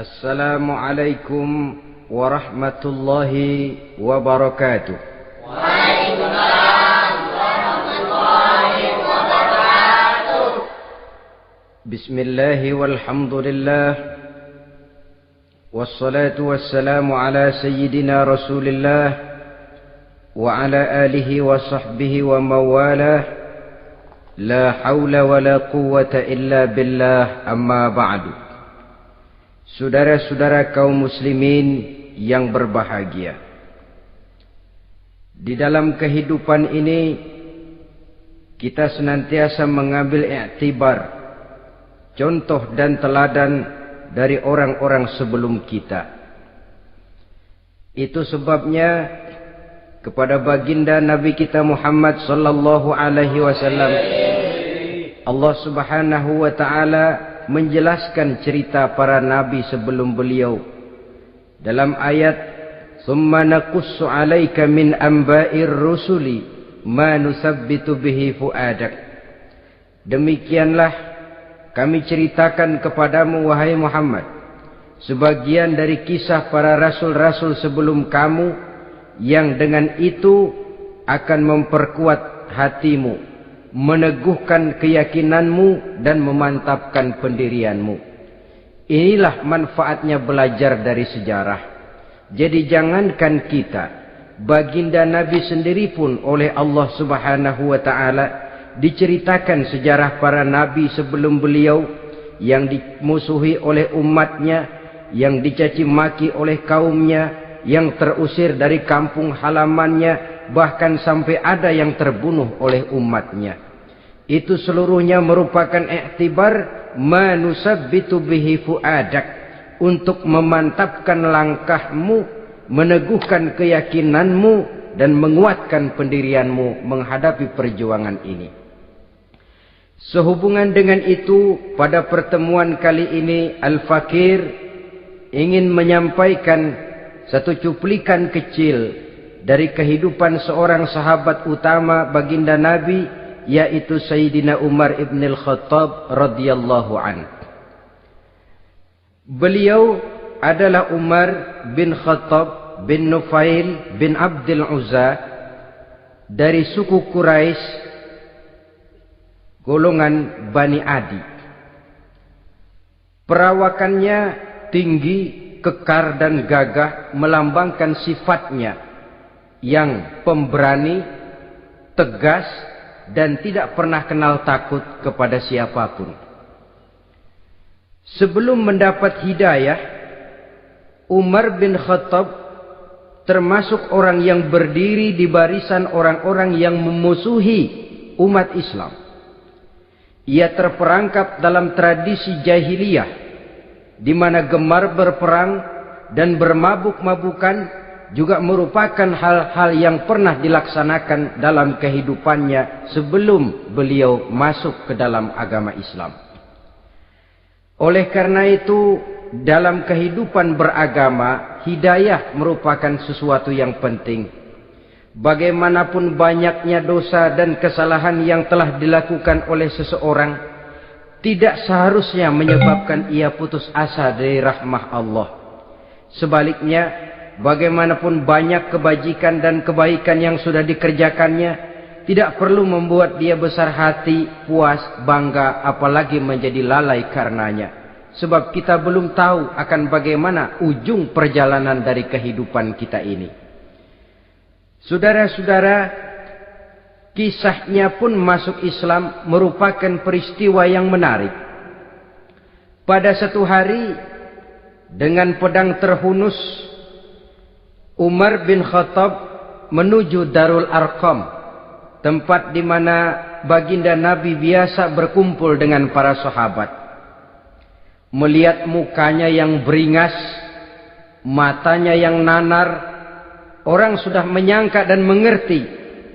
Assalamualaikum warahmatullahi wabarakatuh. Waalaikumsalam warahmatullahi wabarakatuh. Bismillahi walhamdulillah. Wassalatu wassalamu ala sayyidina Rasulillah wa ala alihi wa sahbihi wa mawalah. La hawla wa la quwwata illa billah, amma ba'du. Saudara-saudara kaum muslimin yang berbahagia, di dalam kehidupan ini kita senantiasa mengambil iktibar, contoh dan teladan dari orang-orang sebelum kita. Itu sebabnya kepada baginda Nabi kita Muhammad sallallahu alaihi wasallam Allah Subhanahu wa taala menjelaskan cerita para nabi sebelum beliau dalam ayat "Tsumma naqussu 'alaika min amba'ir rusuli ma nusabbitu bihi fu'adak." Demikianlah kami ceritakan kepadamu wahai Muhammad sebagian dari kisah para rasul-rasul sebelum kamu yang dengan itu akan memperkuat hatimu, meneguhkan keyakinanmu dan memantapkan pendirianmu. Inilah manfaatnya belajar dari sejarah. Jadi jangankan kita, baginda Nabi sendiri pun oleh Allah Subhanahu wa taala diceritakan sejarah para nabi sebelum beliau yang dimusuhi oleh umatnya, yang dicaci maki oleh kaumnya, yang terusir dari kampung halamannya, bahkan sampai ada yang terbunuh oleh umatnya. Itu seluruhnya merupakan iktibar manusabbitu bihi fuadak, untuk memantapkan langkahmu, meneguhkan keyakinanmu dan menguatkan pendirianmu menghadapi perjuangan ini. Sehubungan dengan itu, pada pertemuan kali ini Al-Fakir ingin menyampaikan satu cuplikan kecil dari kehidupan seorang sahabat utama baginda Nabi, yaitu Sayyidina Umar ibn al-Khattab radhiyallahu anhu. Beliau adalah Umar bin Khattab bin Nufail bin Abdul Uzza dari suku Quraisy golongan Bani Adi. Perawakannya tinggi, kekar dan gagah, melambangkan sifatnya yang pemberani, tegas, dan tidak pernah kenal takut kepada siapapun. Sebelum mendapat hidayah, Umar bin Khattab termasuk orang yang berdiri di barisan orang-orang yang memusuhi umat Islam. Ia terperangkap dalam tradisi jahiliyah, di mana gemar berperang dan bermabuk-mabukan juga merupakan hal-hal yang pernah dilaksanakan dalam kehidupannya sebelum beliau masuk ke dalam agama Islam. Oleh karena itu, dalam kehidupan beragama, hidayah merupakan sesuatu yang penting. Bagaimanapun banyaknya dosa dan kesalahan yang telah dilakukan oleh seseorang, tidak seharusnya menyebabkan ia putus asa dari rahmah Allah. Sebaliknya, bagaimanapun banyak kebajikan dan kebaikan yang sudah dikerjakannya, tidak perlu membuat dia besar hati, puas, bangga, apalagi menjadi lalai karenanya. Sebab kita belum tahu akan bagaimana ujung perjalanan dari kehidupan kita ini. Saudara-saudara, kisahnya pun masuk Islam merupakan peristiwa yang menarik. Pada satu hari, dengan pedang terhunus, Umar bin Khattab menuju Darul Arqam, tempat di mana baginda Nabi biasa berkumpul dengan para sahabat. Melihat mukanya yang beringas, matanya yang nanar, orang sudah menyangka dan mengerti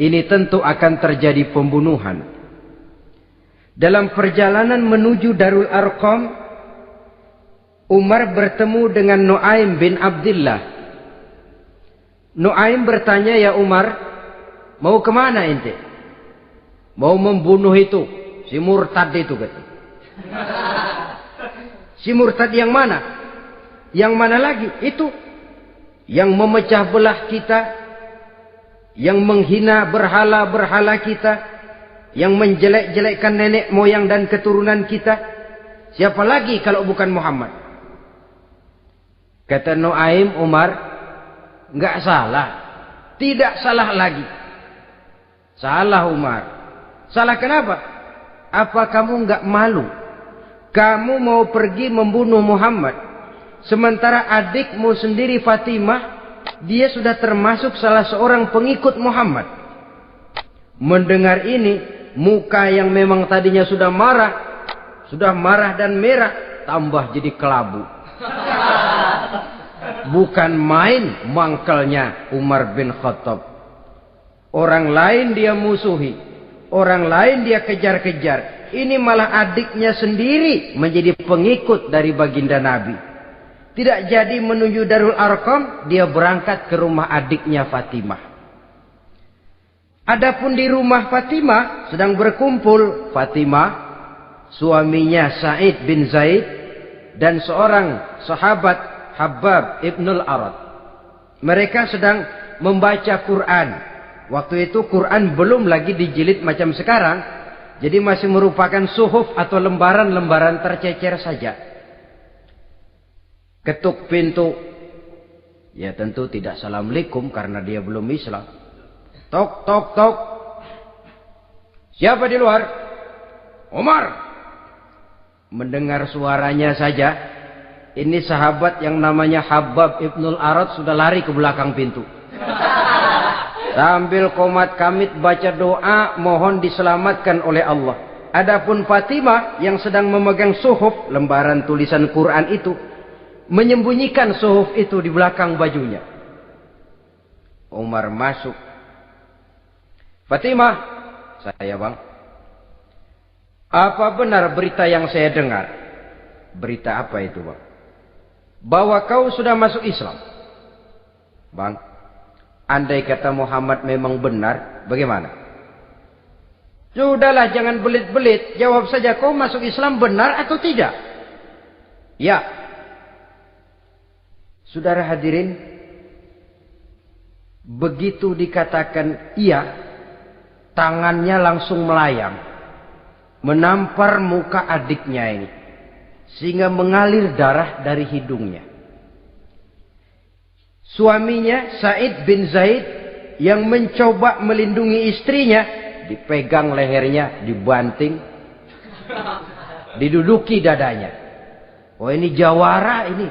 ini tentu akan terjadi pembunuhan. Dalam perjalanan menuju Darul Arqam, Umar bertemu dengan Nuaim bin Abdullah. Nuaim bertanya, "Ya Umar, mau kemana ente?" "Mau membunuh itu, si murtad itu," kata. "Si murtad yang mana?" Yang mana lagi? Itu yang memecah belah kita, yang menghina berhala-berhala kita, yang menjelek-jelekkan nenek moyang dan keturunan kita. Siapa lagi kalau bukan Muhammad? Kata Nuaim Umar, enggak salah. Tidak salah lagi. Salah Umar. Salah kenapa? Apa kamu enggak malu? Kamu mau pergi membunuh Muhammad, sementara adikmu sendiri Fatimah, dia sudah termasuk salah seorang pengikut Muhammad. Mendengar ini, muka yang memang tadinya sudah marah dan merah, tambah jadi kelabu. Bukan main mangkelnya Umar bin Khattab. Orang lain dia musuhi, orang lain dia kejar-kejar. Ini malah adiknya sendiri menjadi pengikut dari baginda Nabi. Tidak jadi menuju Darul Arqam, dia berangkat ke rumah adiknya Fatimah. Adapun di rumah Fatimah sedang berkumpul Fatimah, suaminya Sa'id bin Zaid, dan seorang sahabat Habbab ibnul Arad. Mereka sedang membaca Quran. Waktu itu Quran belum lagi dijilid macam sekarang. Jadi masih merupakan suhuf atau lembaran-lembaran tercecer saja. Ketuk pintu. Ya tentu tidak assalamualaikum karena dia belum Islam. Tok, tok, tok. Siapa di luar? Umar. Mendengar suaranya saja, ini sahabat yang namanya Habbab ibnul Arad sudah lari ke belakang pintu. Sambil komat kamit baca doa mohon diselamatkan oleh Allah. Adapun Fatimah yang sedang memegang suhuf, lembaran tulisan Quran itu, menyembunyikan suhuf itu di belakang bajunya. Umar masuk. Fatimah, saya bang. Apa benar berita yang saya dengar? Berita apa itu bang? Bahwa kau sudah masuk Islam. Bang, andai kata Muhammad memang benar, bagaimana? Sudahlah, jangan belit-belit. Jawab saja, kau masuk Islam benar atau tidak? Ya. Saudara hadirin, begitu dikatakan iya, tangannya langsung melayang, menampar muka adiknya ini, sehingga mengalir darah dari hidungnya. Suaminya Sa'id bin Zaid yang mencoba melindungi istrinya, dipegang lehernya, dibanting, diduduki dadanya. Oh ini jawara ini.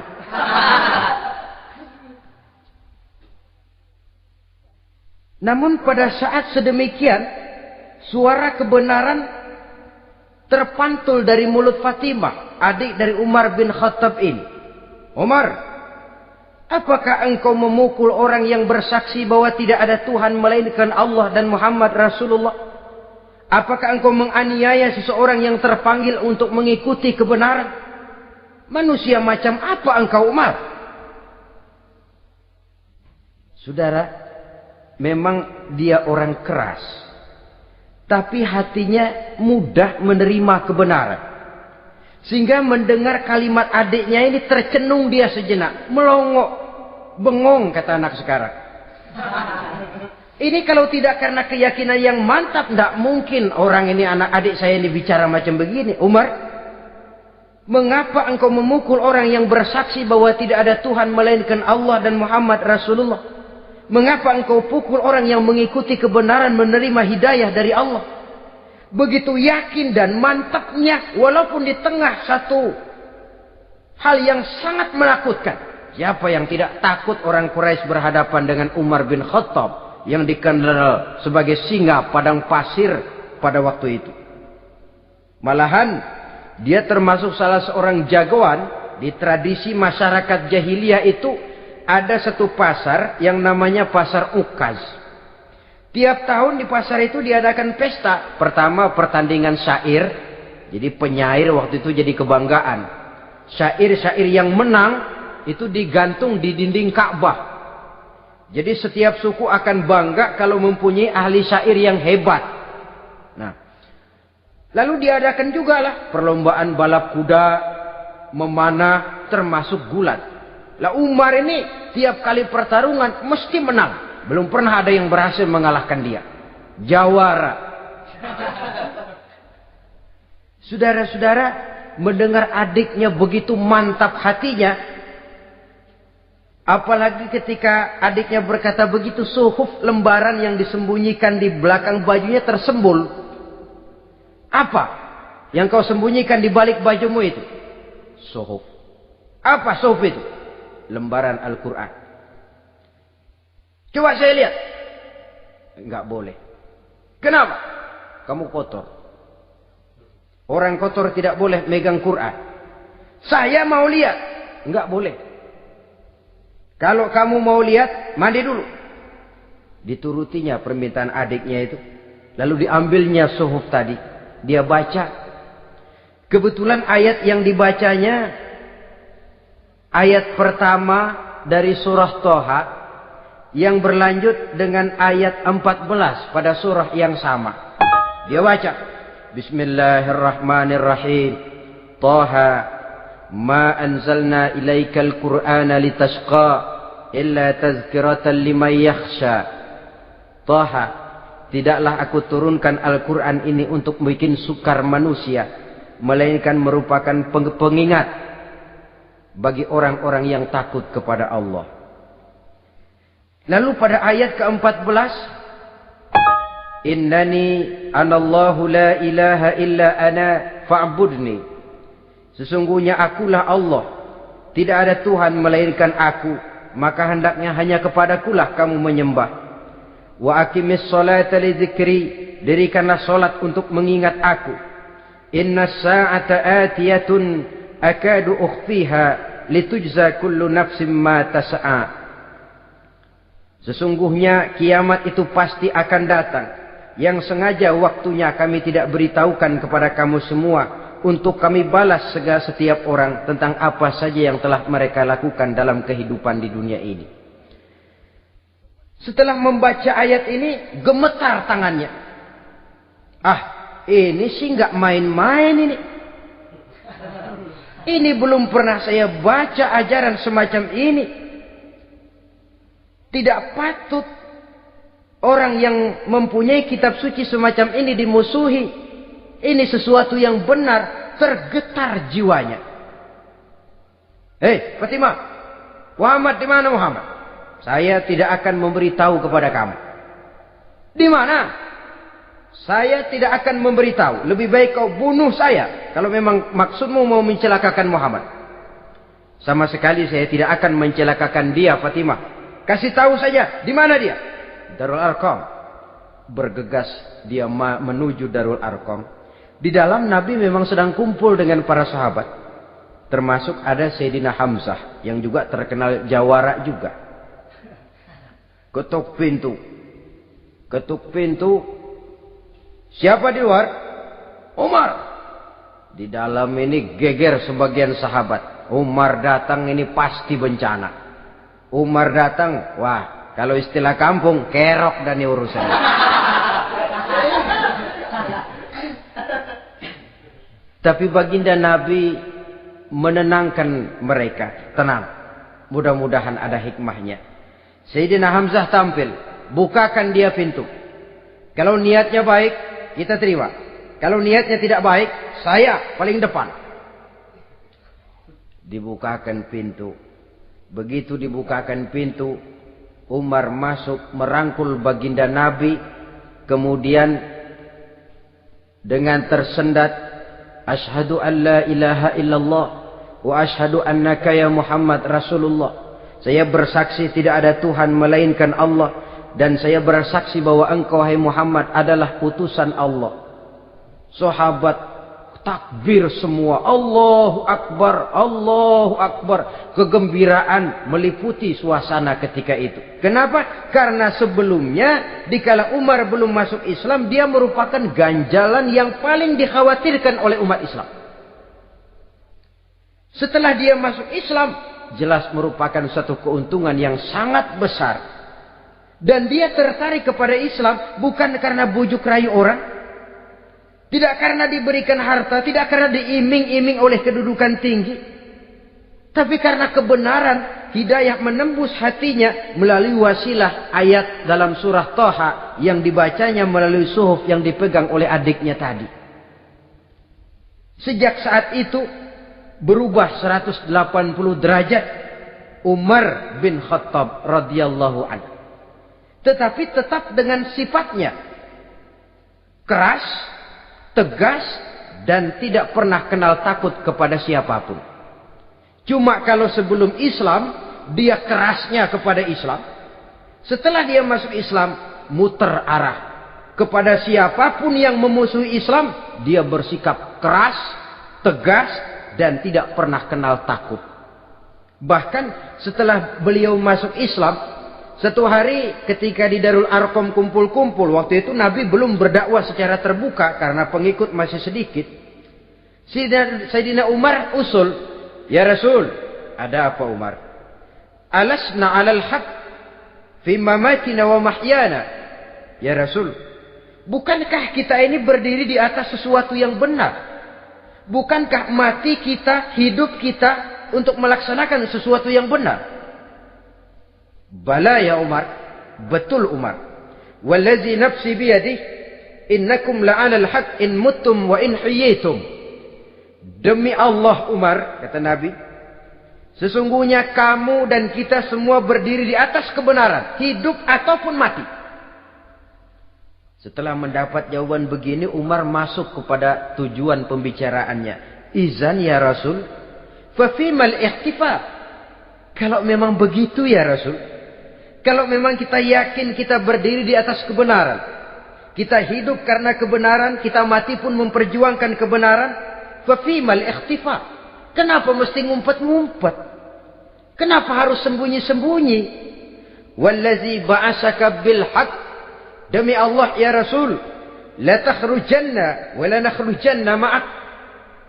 Namun pada saat sedemikian, suara kebenaran terpantul dari mulut Fatimah, adik dari Umar bin Khattab ini. Umar, apakah engkau memukul orang yang bersaksi bahwa tidak ada Tuhan melainkan Allah dan Muhammad Rasulullah? Apakah engkau menganiaya seseorang yang terpanggil untuk mengikuti kebenaran? Manusia macam apa engkau, Umar? Saudara, memang dia orang keras, tapi hatinya mudah menerima kebenaran. Sehingga mendengar kalimat adiknya ini tercenung dia sejenak. Melongo, bengong kata anak sekarang. Ini kalau tidak karena keyakinan yang mantap, tidak mungkin orang ini, anak adik saya ini bicara macam begini. Umar, mengapa engkau memukul orang yang bersaksi bahwa tidak ada Tuhan melainkan Allah dan Muhammad Rasulullah? Mengapa engkau pukul orang yang mengikuti kebenaran, menerima hidayah dari Allah? Begitu yakin dan mantapnya, walaupun di tengah satu hal yang sangat menakutkan. Siapa yang tidak takut orang Quraisy berhadapan dengan Umar bin Khattab yang dikenal sebagai singa padang pasir pada waktu itu? Malahan dia termasuk salah seorang jagoan di tradisi masyarakat jahiliyah itu. Ada satu pasar yang namanya pasar Ukaz. Tiap tahun di pasar itu diadakan pesta. Pertama pertandingan syair. Jadi penyair waktu itu jadi kebanggaan. Syair-syair yang menang itu digantung di dinding Ka'bah. Jadi setiap suku akan bangga kalau mempunyai ahli syair yang hebat. Nah, lalu diadakan juga lah perlombaan balap kuda, memanah, termasuk gulat. Lah Umar ini tiap kali pertarungan mesti menang. Belum pernah ada yang berhasil mengalahkan dia. Jawara. Saudara-saudara, mendengar adiknya begitu mantap hatinya. Apalagi ketika adiknya berkata begitu, suhuf, lembaran yang disembunyikan di belakang bajunya tersembul. Apa yang kau sembunyikan di balik bajumu itu? Suhuf. Apa suhuf itu? Lembaran Al-Quran. Coba saya lihat. Enggak boleh. Kenapa? Kamu kotor. Orang kotor tidak boleh megang Quran. Saya mau lihat. Enggak boleh. Kalau kamu mau lihat, mandi dulu. Diturutinya permintaan adiknya itu. Lalu diambilnya suhuf tadi. Dia baca. Kebetulan ayat yang dibacanya ayat pertama dari surah Toha yang berlanjut dengan ayat 14 pada surah yang sama. Dia baca, Bismillahirrahmanirrahim. Toha, ma anzalna ilaikal Qur'ana litashqa illa tazkiratan liman yakhsha. Toha, tidaklah aku turunkan Al-Quran ini untuk bikin sukar manusia, melainkan merupakan pengingat bagi orang-orang yang takut kepada Allah. Lalu pada ayat ke-14, Innani anallahu la ilaha illa ana fa'budni. Sesungguhnya akulah Allah, tidak ada Tuhan melainkan aku, maka hendaknya hanya kepadakulah kamu menyembah. Wa aqimis sholata li dzikri, dirikanlah salat untuk mengingat aku. Inna sa'ata atiyatun akadu ukhfiha litujza kullu nafsim ma tas'a. Sesungguhnya kiamat itu pasti akan datang, yang sengaja waktunya kami tidak beritahukan kepada kamu semua, untuk kami balas segala setiap orang tentang apa saja yang telah mereka lakukan dalam kehidupan di dunia ini. Setelah membaca ayat ini, gemetar tangannya. Ah, ini sih nggak main-main ini. Ini belum pernah saya baca ajaran semacam ini. Tidak patut orang yang mempunyai kitab suci semacam ini dimusuhi. Ini sesuatu yang benar, tergetar jiwanya. Hei, Fatimah, Muhammad di mana Muhammad? Saya tidak akan memberitahu kepada kamu. Di mana? Saya tidak akan memberitahu. Lebih baik kau bunuh saya kalau memang maksudmu mau mencelakakan Muhammad. Sama sekali saya tidak akan mencelakakan dia, Fatimah. Kasih tahu saja, di mana dia? Darul Arqam. Bergegas dia menuju Darul Arqam. Di dalam Nabi memang sedang kumpul dengan para sahabat. Termasuk ada Sayyidina Hamzah yang juga terkenal jawara juga. Ketuk pintu. Ketuk pintu. Siapa di luar? Umar. Di dalam ini geger sebagian sahabat. Umar datang ini pasti bencana. Umar datang, wah, kalau istilah kampung, kerok dan urusan. Tapi baginda Nabi menenangkan mereka. Tenang, mudah-mudahan ada hikmahnya. Sayyidina Hamzah tampil, bukakan dia pintu. Kalau niatnya baik, kita terima. Kalau niatnya tidak baik, saya paling depan. Dibukakan pintu. Begitu dibukakan pintu, Umar masuk merangkul baginda Nabi. Kemudian dengan tersendat, Ashhadu an la ilaha illallah wa ashhadu annaka ya Muhammad Rasulullah. Saya bersaksi tidak ada Tuhan melainkan Allah, dan saya bersaksi bahwa engkau hai Muhammad adalah utusan Allah. Sahabat takbir semua, Allahu Akbar, Allahu Akbar. Kegembiraan meliputi suasana ketika itu. Kenapa? Karena sebelumnya dikala Umar belum masuk Islam, dia merupakan ganjalan yang paling dikhawatirkan oleh umat Islam. Setelah dia masuk Islam, jelas merupakan satu keuntungan yang sangat besar. Dan dia tertarik kepada Islam bukan karena bujuk rayu orang, tidak karena diberikan harta, tidak karena diiming-iming oleh kedudukan tinggi, tapi karena kebenaran, hidayah menembus hatinya melalui wasilah ayat dalam surah Thaha yang dibacanya melalui suhuf yang dipegang oleh adiknya tadi. Sejak saat itu berubah 180 derajat Umar bin Khattab radhiyallahu anhu. Tetapi tetap dengan sifatnya keras, tegas, dan tidak pernah kenal takut kepada siapapun. Cuma kalau sebelum Islam, dia kerasnya kepada Islam. Setelah dia masuk Islam, muter arah. Kepada siapapun yang memusuhi Islam, dia bersikap keras, tegas, dan tidak pernah kenal takut. Bahkan setelah beliau masuk Islam, satu hari ketika di Darul Arqam kumpul-kumpul, waktu itu Nabi belum berdakwah secara terbuka karena pengikut masih sedikit. Sayyidina Umar usul, "Ya Rasul, ada apa Umar? Alasna 'alal haq fi mamatina wa mahyana?" Ya Rasul, bukankah kita ini berdiri di atas sesuatu yang benar? Bukankah mati kita, hidup kita untuk melaksanakan sesuatu yang benar? Bala ya Umar, betul Umar. Wallazi nafsi biyadih, innakum la'alal haq in muttum wa in hiyitum. Demi Allah Umar, kata Nabi, sesungguhnya kamu dan kita semua berdiri di atas kebenaran, hidup ataupun mati. Setelah mendapat jawaban begini, Umar masuk kepada tujuan pembicaraannya. Izan ya Rasul, fafimal ihtifal. Kalau memang begitu ya Rasul, kalau memang kita yakin kita berdiri di atas kebenaran, kita hidup karena kebenaran, kita mati pun memperjuangkan kebenaran, fafimal ihtifal. Kenapa mesti ngumpet-ngumpet? Kenapa harus sembunyi-sembunyi? Wallazi ba'asaka bil haqq, demi Allah ya Rasul, la takhrujanna wa la nakhrujanna ma'ak.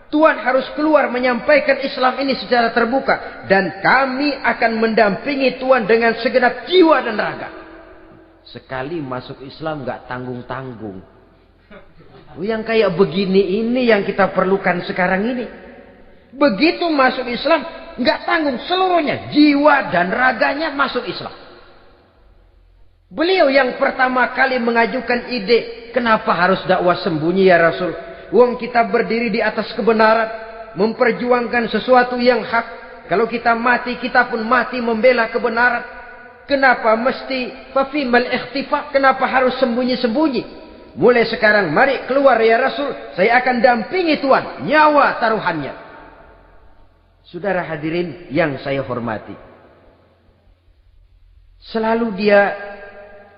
Tuhan harus keluar menyampaikan Islam ini secara terbuka, dan kami akan mendampingi Tuhan dengan segenap jiwa dan raga. Sekali masuk Islam gak tanggung-tanggung. Yang kayak begini ini yang kita perlukan sekarang ini. Begitu masuk Islam gak tanggung seluruhnya, jiwa dan raganya masuk Islam. Beliau yang pertama kali mengajukan ide, kenapa harus dakwah sembunyi ya Rasul? Wong kita berdiri di atas kebenaran, memperjuangkan sesuatu yang hak. Kalau kita mati, kita pun mati membela kebenaran. Kenapa mesti fafimal ikhtifa? Kenapa harus sembunyi-sembunyi? Mulai sekarang mari keluar ya Rasul, saya akan dampingi Tuhan, nyawa taruhannya. Saudara hadirin yang saya hormati, selalu dia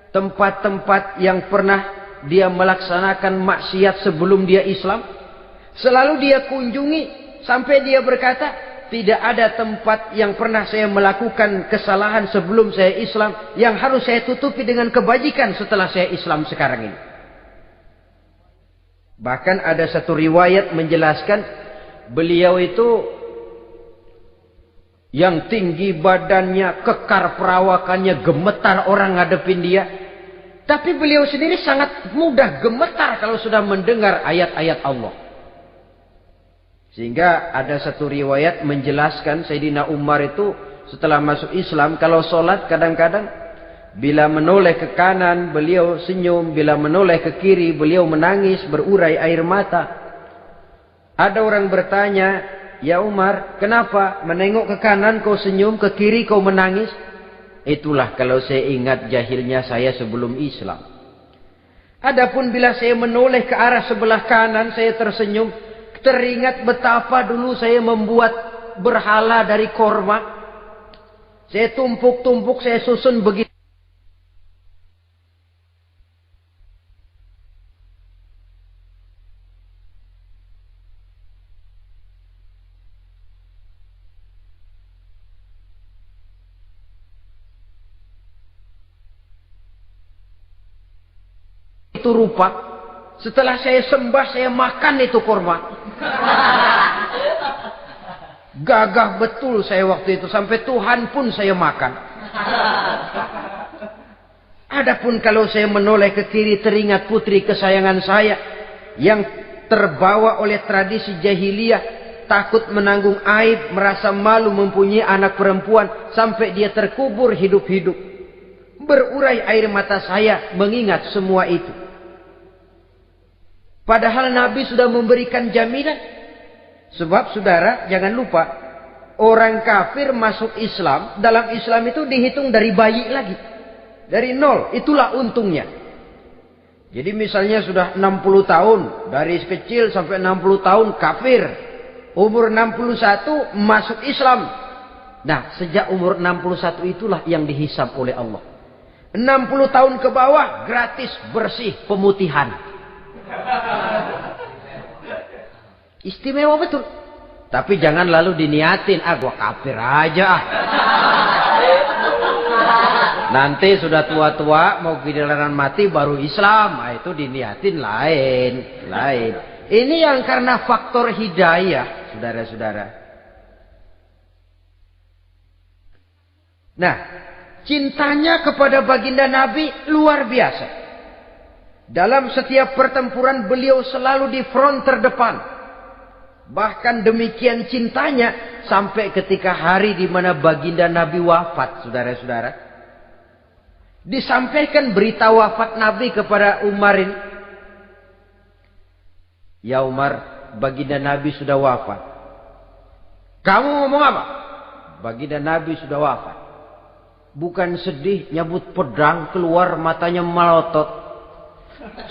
tempat-tempat yang pernah dia melaksanakan maksiat sebelum dia Islam, selalu dia kunjungi sampai dia berkata, tidak ada tempat yang pernah saya melakukan kesalahan sebelum saya Islam yang harus saya tutupi dengan kebajikan setelah saya Islam sekarang ini. Bahkan ada satu riwayat menjelaskan beliau itu yang tinggi badannya, kekar perawakannya, gemetar orang ngadepin dia. Tapi beliau sendiri sangat mudah gemetar kalau sudah mendengar ayat-ayat Allah. Sehingga ada satu riwayat menjelaskan Sayyidina Umar itu setelah masuk Islam, kalau sholat kadang-kadang bila menoleh ke kanan beliau senyum, bila menoleh ke kiri beliau menangis berurai air mata. Ada orang bertanya, ya Umar, kenapa menengok ke kanan kau senyum, ke kiri kau menangis? Itulah kalau saya ingat jahilnya saya sebelum Islam. Adapun bila saya menoleh ke arah sebelah kanan saya tersenyum, teringat betapa dulu saya membuat berhala dari korma. Saya tumpuk-tumpuk, saya susun begitu. Itu rupa. Setelah saya sembah, saya makan itu kurma. Gagah betul saya waktu itu, sampai Tuhan pun saya makan. Adapun kalau saya menoleh ke kiri, teringat putri kesayangan saya yang terbawa oleh tradisi jahiliyah, takut menanggung aib, merasa malu mempunyai anak perempuan sampai dia terkubur hidup-hidup. Berurai air mata saya mengingat semua itu. Padahal Nabi sudah memberikan jaminan. Sebab saudara jangan lupa, orang kafir masuk Islam, dalam Islam itu dihitung dari bayi lagi. Dari nol, itulah untungnya. Jadi misalnya sudah 60 tahun, dari kecil sampai 60 tahun kafir. Umur 61 masuk Islam. Nah, sejak umur 61 itulah yang dihisab oleh Allah. 60 tahun ke bawah gratis bersih pemutihan. Istimewa betul. Tapi jangan lalu diniatin, gua kafir aja ah. Nanti sudah tua-tua mau giliran mati baru Islam. Nah, itu diniatin lain. Ini yang karena faktor hidayah, saudara-saudara. Nah, cintanya kepada baginda Nabi luar biasa. Dalam setiap pertempuran beliau selalu di front terdepan. Bahkan demikian cintanya sampai ketika hari di mana baginda Nabi wafat, saudara-saudara. Disampaikan berita wafat Nabi kepada Umarin. Ya Umar, baginda Nabi sudah wafat. Kamu ngomong apa? Baginda Nabi sudah wafat. Bukan sedih, nyabut pedang, keluar matanya melotot.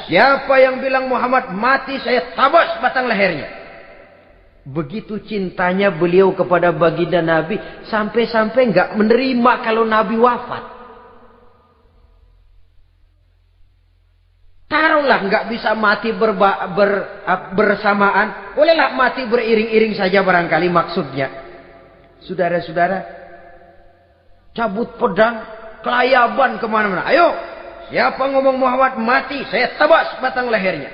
Siapa yang bilang Muhammad mati, saya tabas batang lehernya. Begitu cintanya beliau kepada baginda Nabi, sampai-sampai nggak menerima kalau Nabi wafat. Taruhlah nggak bisa mati bersamaan, bolehlah mati beriring-iring saja barangkali maksudnya. Saudara-saudara, cabut pedang, kelayaban kemana-mana. Ayo, siapa ngomong Muhammad mati, saya tabas batang lehernya.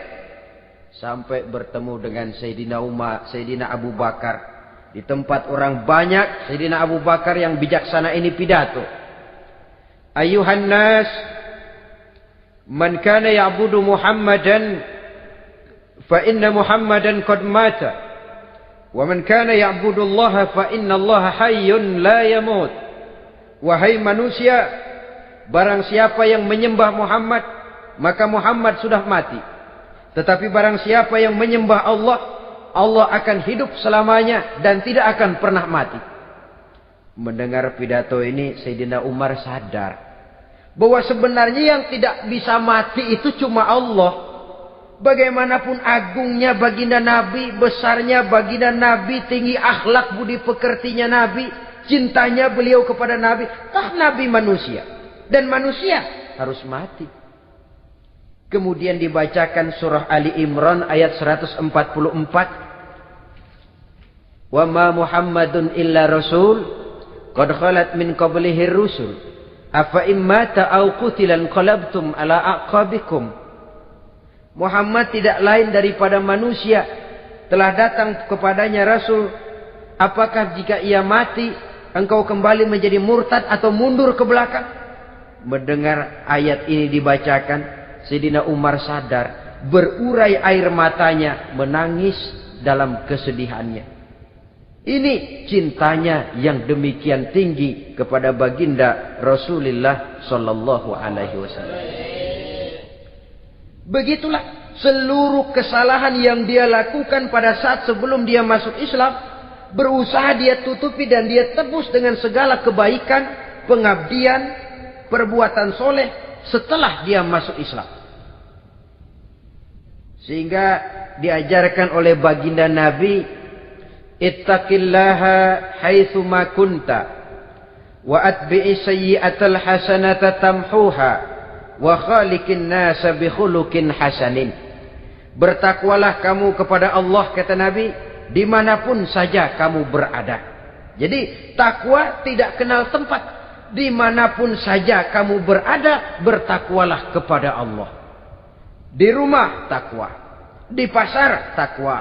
Sampai bertemu dengan Sayyidina Umar, Sayyidina Abu Bakar. Di tempat orang banyak, Sayyidina Abu Bakar yang bijaksana ini pidato. Ayuhan nas, man kana ya'budu Muhammadan fa inna Muhammadan qad mata wa man kana ya'budu Allah fa inna Allah hayyun la yamut. Wahai manusia, barang siapa yang menyembah Muhammad, maka Muhammad sudah mati. Tetapi barang siapa yang menyembah Allah, Allah akan hidup selamanya dan tidak akan pernah mati. Mendengar pidato ini, Sayyidina Umar sadar bahwa sebenarnya yang tidak bisa mati itu cuma Allah. Bagaimanapun agungnya baginda Nabi, besarnya baginda Nabi, tinggi akhlak budi pekertinya Nabi, cintanya beliau kepada Nabi, Nabi manusia. Dan manusia harus mati. Kemudian dibacakan surah Ali Imran ayat 144. Wa ma Muhammadun illa rasul qad khalat min qablihi rusul. Afa immata au qutilan qalabtum ala aqabikum. Muhammad tidak lain daripada manusia, telah datang kepadanya rasul. Apakah jika ia mati engkau kembali menjadi murtad atau mundur ke belakang? Mendengar ayat ini dibacakan, Sayyidina Umar sadar, berurai air matanya, menangis dalam kesedihannya. Ini cintanya yang demikian tinggi kepada baginda Rasulullah sallallahu alaihi wasallam. Begitulah seluruh kesalahan yang dia lakukan pada saat sebelum dia masuk Islam, berusaha dia tutupi dan dia tebus dengan segala kebaikan, pengabdian, perbuatan soleh setelah dia masuk Islam. Sehingga diajarkan oleh baginda Nabi, ittaqillaha haitsu ma kunta wa atbi'i sayyi'atal hasanata tamhuha wa khaliqin nasa bi khuluqin hasanin. Bertakwalah kamu kepada Allah, kata Nabi, dimanapun saja kamu berada. Jadi takwa tidak kenal tempat. Dimanapun saja kamu berada, bertakwalah kepada Allah. Di rumah takwa, di pasar takwa,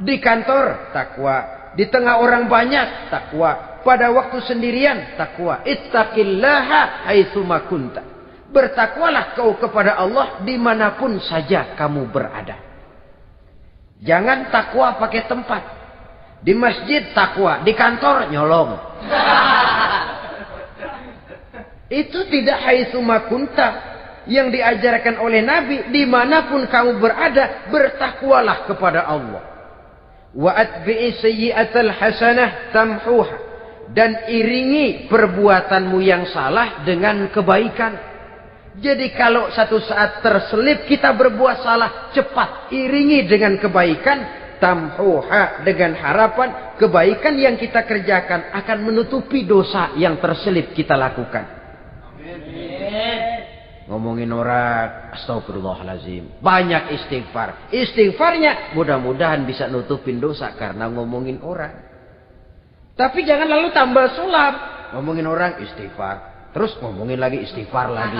di kantor takwa, di tengah orang banyak takwa, pada waktu sendirian takwa. Ittaqillaha haitsu ma kunta. Bertakwalah kau kepada Allah dimanapun saja kamu berada. Jangan takwa pakai tempat. Di masjid takwa, di kantor nyolong. Itu tidak haitsu makunta. Yang diajarkan oleh Nabi, dimanapun kamu berada, bertakwalah kepada Allah. Wa atbi'i sayyi'atal hasanah tamhuha. Dan iringi perbuatanmu yang salah dengan kebaikan. Jadi kalau satu saat terselip kita berbuat salah, cepat iringi dengan kebaikan. Tamhuha, dengan harapan kebaikan yang kita kerjakan akan menutupi dosa yang terselip kita lakukan. Ngomongin orang, astagfirullahaladzim. Banyak istighfar. Istighfarnya mudah-mudahan bisa nutupin dosa karena ngomongin orang. Tapi jangan lalu tambah sulap. Ngomongin orang istighfar. Terus ngomongin lagi istighfar lagi.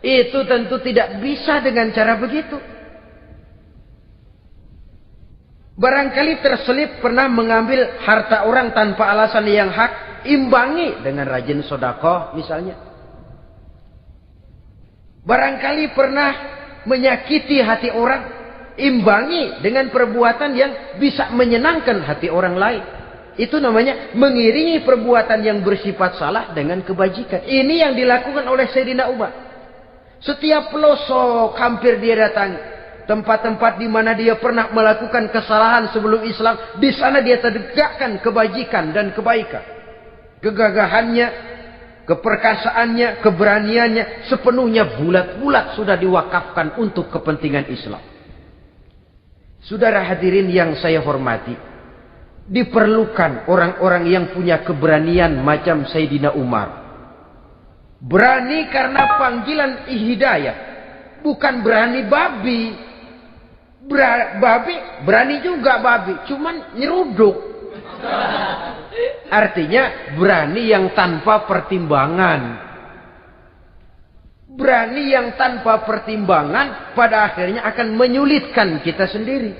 Itu tentu tidak bisa dengan cara begitu. Barangkali terselip pernah mengambil harta orang tanpa alasan yang hak. Imbangi dengan rajin sedekah misalnya. Barangkali pernah menyakiti hati orang, imbangi dengan perbuatan yang bisa menyenangkan hati orang lain. Itu namanya mengiringi perbuatan yang bersifat salah dengan kebajikan. Ini yang dilakukan oleh Sayyidina Umar. Setiap pelosok hampir dia datangi. Tempat-tempat di mana dia pernah melakukan kesalahan sebelum Islam, di sana dia tegakkan kebajikan dan kebaikan. Kegagahannya, keperkasaannya, keberaniannya sepenuhnya bulat-bulat sudah diwakafkan untuk kepentingan Islam. Saudara hadirin yang saya hormati, diperlukan orang-orang yang punya keberanian macam Sayyidina Umar. Berani karena panggilan hidayah, bukan berani babi. Babi berani juga babi, cuman nyeruduk. Artinya berani yang tanpa pertimbangan. Berani yang tanpa pertimbangan pada akhirnya akan menyulitkan kita sendiri.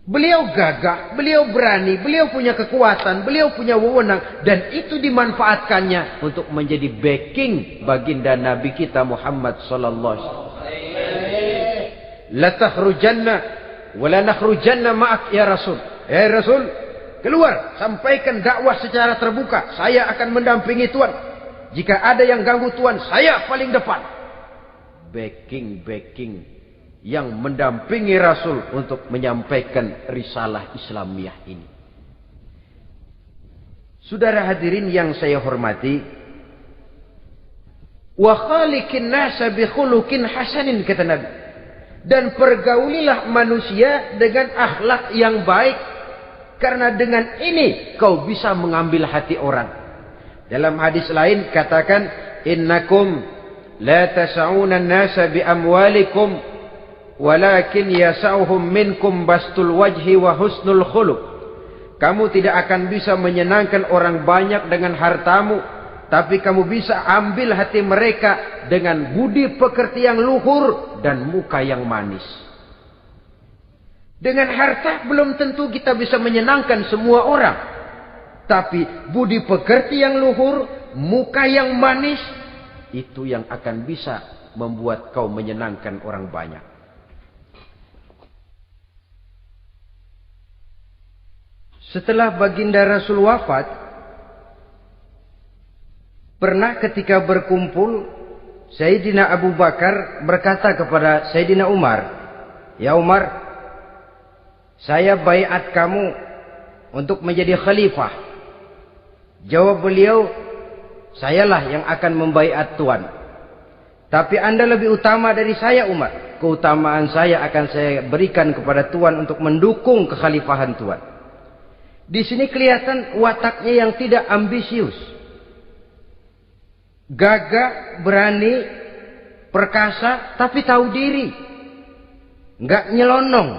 Beliau gagah, beliau berani, beliau punya kekuatan, beliau punya wewenang. Dan itu dimanfaatkannya untuk menjadi backing baginda Nabi kita Muhammad sallallahu alaihi wasallam. La takhrujanna wa la nakhrujanna ma'ak ya Rasul. Ya Rasul, keluar, sampaikan dakwah secara terbuka. Saya akan mendampingi Tuhan. Jika ada yang ganggu Tuhan, saya paling depan. Backing yang mendampingi Rasul untuk menyampaikan risalah Islamiyah ini. Saudara hadirin yang saya hormati, wa khaliqin nasa bi khuluqin hasanin, kata Nabi. Dan pergaulilah manusia dengan akhlak yang baik. Karena dengan ini kau bisa mengambil hati orang. Dalam hadis lain katakan, innakum la tas'una an-nasa bi amwalikum walakin yas'uhum minkum bastul wajhi wa husnul khuluq. Kamu tidak akan bisa menyenangkan orang banyak dengan hartamu, tapi kamu bisa ambil hati mereka dengan budi pekerti yang luhur dan muka yang manis. Dengan harta belum tentu kita bisa menyenangkan semua orang. Tapi budi pekerti yang luhur, muka yang manis, itu yang akan bisa membuat kau menyenangkan orang banyak. Setelah baginda Rasul wafat, pernah ketika berkumpul, Sayyidina Abu Bakar berkata kepada Sayyidina Umar, "Ya Umar, saya baiat kamu untuk menjadi khalifah." Jawab beliau, "Sayalah yang akan membaiat Tuan. Tapi Anda lebih utama dari saya Umar. Keutamaan saya akan saya berikan kepada Tuan untuk mendukung kekhalifahan Tuan." Di sini kelihatan wataknya yang tidak ambisius. Gagah, berani, perkasa, tapi tahu diri. Enggak nyelonong.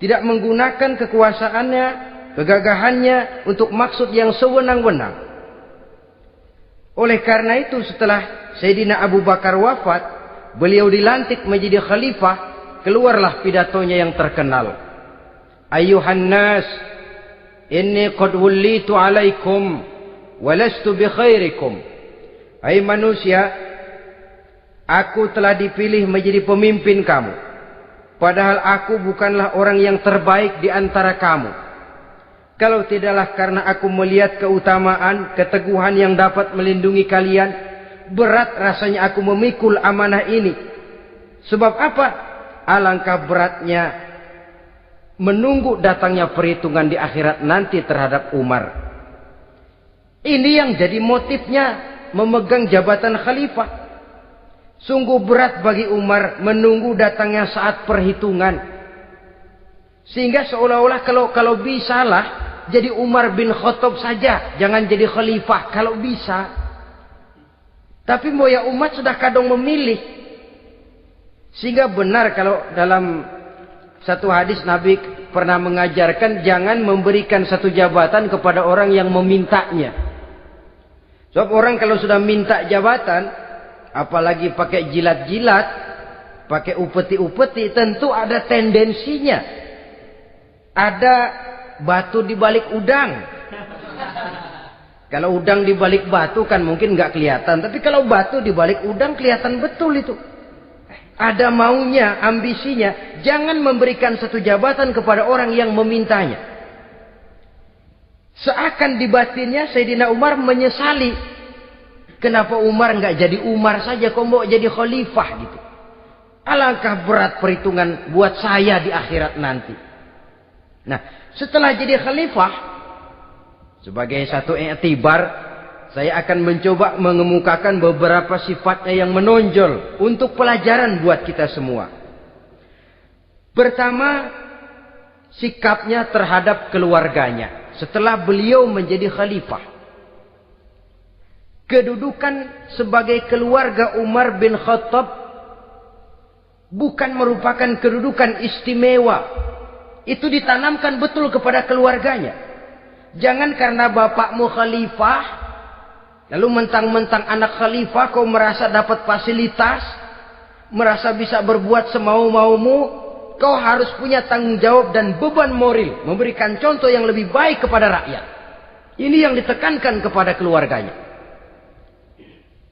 Tidak menggunakan kekuasaannya, kegagahannya untuk maksud yang sewenang-wenang. Oleh karena itu setelah Sayyidina Abu Bakar wafat, beliau dilantik menjadi khalifah, keluarlah pidatonya yang terkenal. Ayuhan nas, inni qad wullitu alaikum walastu bi khairikum. Hai manusia, aku telah dipilih menjadi pemimpin kamu. Padahal aku bukanlah orang yang terbaik di antara kamu. Kalau tidaklah karena aku melihat keutamaan, keteguhan yang dapat melindungi kalian, berat rasanya aku memikul amanah ini. Sebab apa? Alangkah beratnya menunggu datangnya perhitungan di akhirat nanti terhadap Umar. Ini yang jadi motifnya memegang jabatan khalifah. Sungguh berat bagi Umar menunggu datangnya saat perhitungan. Sehingga seolah-olah kalau bisalah jadi Umar bin Khattab saja, jangan jadi khalifah kalau bisa. Tapi moya umat sudah kadang memilih. Sehingga benar kalau dalam satu hadis Nabi pernah mengajarkan jangan memberikan satu jabatan kepada orang yang memintanya. Sebab orang kalau sudah minta jabatan, apalagi pakai jilat-jilat, pakai upeti-upeti, tentu ada tendensinya. Ada batu di balik udang. Kalau udang di balik batu kan mungkin nggak kelihatan, tapi kalau batu di balik udang kelihatan betul itu. Ada maunya, ambisinya. Jangan memberikan satu jabatan kepada orang yang memintanya. Seakan di batinnya Sayyidina Umar menyesali. Kenapa Umar nggak jadi Umar saja, kok mau jadi khalifah gitu. Alangkah berat perhitungan buat saya di akhirat nanti. Nah, setelah jadi khalifah, sebagai satu i'tibar, saya akan mencoba mengemukakan beberapa sifatnya yang menonjol untuk pelajaran buat kita semua. Pertama, sikapnya terhadap keluarganya setelah beliau menjadi khalifah. Kedudukan sebagai keluarga Umar bin Khattab bukan merupakan kedudukan istimewa. Itu ditanamkan betul kepada keluarganya. Jangan karena bapakmu khalifah, lalu mentang-mentang anak khalifah kau merasa dapat fasilitas, merasa bisa berbuat semau-maumu, kau harus punya tanggung jawab dan beban moral, memberikan contoh yang lebih baik kepada rakyat. Ini yang ditekankan kepada keluarganya.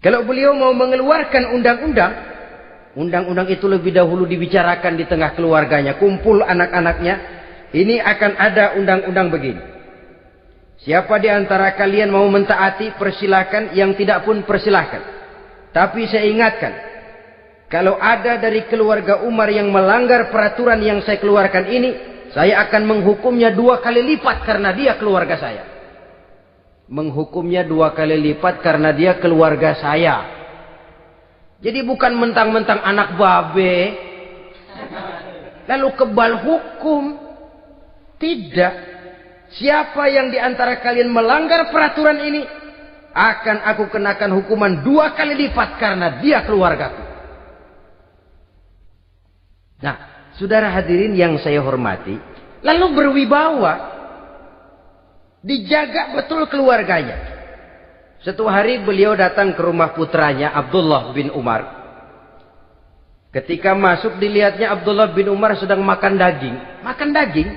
Kalau beliau mau mengeluarkan undang-undang, undang-undang itu lebih dahulu dibicarakan di tengah keluarganya, kumpul anak-anaknya, ini akan ada undang-undang begini. Siapa di antara kalian mau mentaati, persilakan, yang tidak pun persilakan. Tapi saya ingatkan, kalau ada dari keluarga Umar yang melanggar peraturan yang saya keluarkan ini, saya akan menghukumnya 2 kali lipat karena dia keluarga saya. Menghukumnya 2 kali lipat karena dia keluarga saya. Jadi bukan mentang-mentang anak babe, lalu kebal hukum. Tidak. Siapa yang di antara kalian melanggar peraturan ini, akan aku kenakan hukuman 2 kali lipat karena dia keluargaku. Nah, saudara hadirin yang saya hormati, lalu berwibawa, dijaga betul keluarganya. Suatu hari beliau datang ke rumah putranya Abdullah bin Umar. Ketika masuk dilihatnya Abdullah bin Umar sedang makan daging. Makan daging.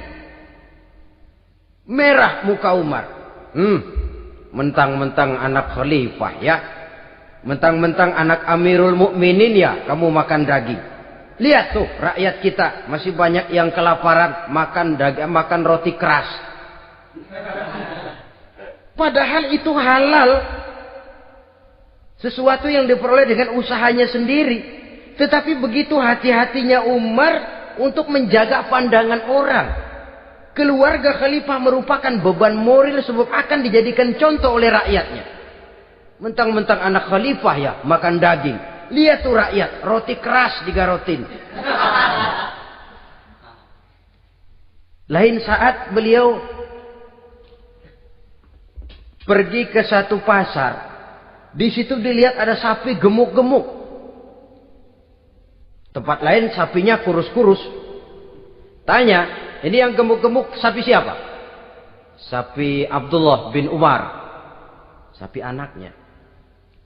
Merah muka Umar. Mentang-mentang anak khalifah ya. Mentang-mentang anak Amirul Mukminin ya, kamu makan daging. Lihat tuh rakyat kita masih banyak yang kelaparan, makan daging, makan roti keras. Padahal itu halal. Sesuatu yang diperoleh dengan usahanya sendiri. Tetapi begitu hati-hatinya Umar untuk menjaga pandangan orang. Keluarga khalifah merupakan beban moral sebab akan dijadikan contoh oleh rakyatnya. Mentang-mentang anak khalifah ya makan daging. Lihat tuh rakyat, roti keras digarotin. Lain saat beliau pergi ke satu pasar. Di situ dilihat ada sapi gemuk-gemuk. Tempat lain sapinya kurus-kurus. Tanya, ini yang gemuk-gemuk sapi siapa? Sapi Abdullah bin Umar. Sapi anaknya.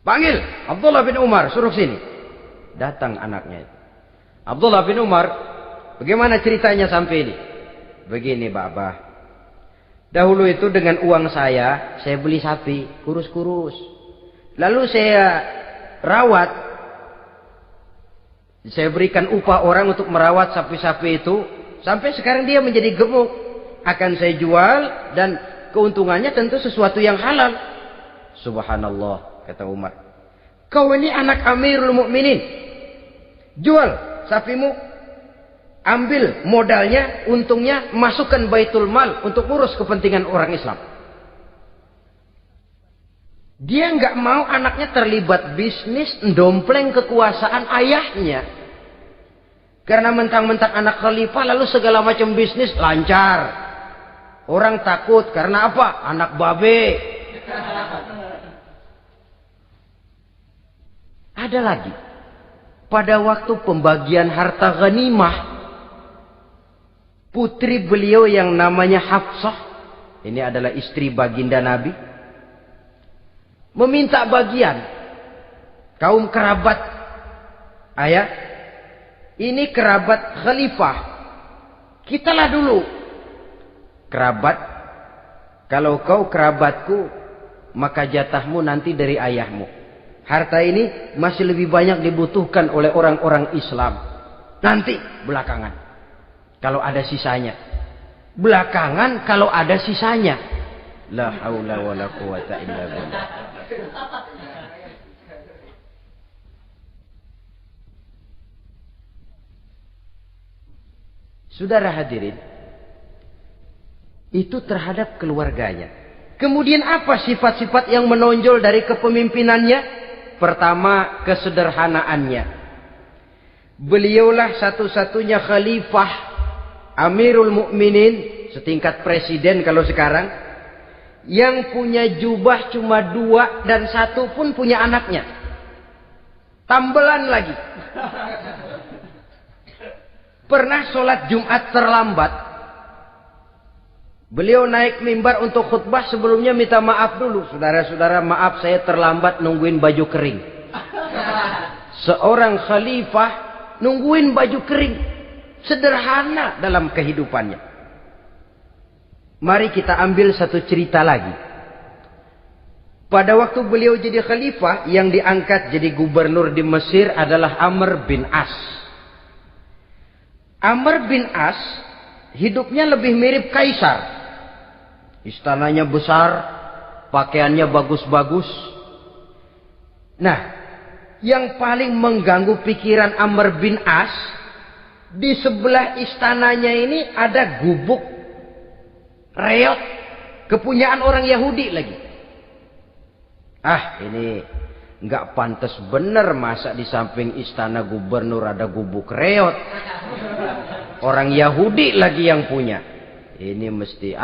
Panggil Abdullah bin Umar, suruh sini. Datang anaknya. Abdullah bin Umar, bagaimana ceritanya sampai ini? Begini, Bapak. Dahulu itu dengan uang saya beli sapi kurus-kurus. Lalu saya rawat. Saya berikan upah orang untuk merawat sapi-sapi itu. Sampai sekarang dia menjadi gemuk. Akan saya jual dan keuntungannya tentu sesuatu yang halal. Subhanallah, kata Umar. Kau ini anak Amirul Mukminin. Jual sapimu. Ambil modalnya, untungnya, masukkan Baitul Mal untuk urus kepentingan orang Islam. Dia nggak mau anaknya terlibat bisnis, dompleng kekuasaan ayahnya. Karena mentang-mentang anak khalifah lalu segala macam bisnis lancar. Orang takut karena apa? Anak babe. Ada lagi. Pada waktu pembagian harta ghanimah, putri beliau yang namanya Hafsah, ini adalah istri baginda Nabi, meminta bagian. Kaum kerabat ayah, ini kerabat khalifah, kitalah dulu kerabat. Kalau kau kerabatku, maka jatahmu nanti dari ayahmu. Harta ini masih lebih banyak dibutuhkan oleh orang-orang Islam. Nanti belakangan, kalau ada sisanya. Belakangan kalau ada sisanya. La haula wala quwata illa billah. Saudara hadirin, itu terhadap keluarganya. Kemudian apa sifat-sifat yang menonjol dari kepemimpinannya? Pertama, kesederhanaannya. Beliaulah satu-satunya khalifah, Amirul Mukminin, setingkat presiden kalau sekarang, yang punya jubah cuma 2 dan 1 pun punya anaknya. Tambelan lagi. Pernah sholat Jumat terlambat. Beliau naik mimbar untuk khutbah, sebelumnya minta maaf dulu. Saudara-saudara, maaf saya terlambat nungguin baju kering. Seorang khalifah nungguin baju kering. Sederhana dalam kehidupannya. Mari kita ambil satu cerita lagi. Pada waktu beliau jadi khalifah, yang diangkat jadi gubernur di Mesir adalah Amr bin As. Amr bin As hidupnya lebih mirip kaisar. Istananya besar, pakaiannya bagus-bagus. Nah, yang paling mengganggu pikiran Amr bin As, di sebelah istananya ini ada gubuk reot, kepunyaan orang Yahudi lagi. Ah, ini nggak pantas bener, masa di samping istana gubernur ada gubuk reot. Orang Yahudi lagi yang punya. Ini mesti,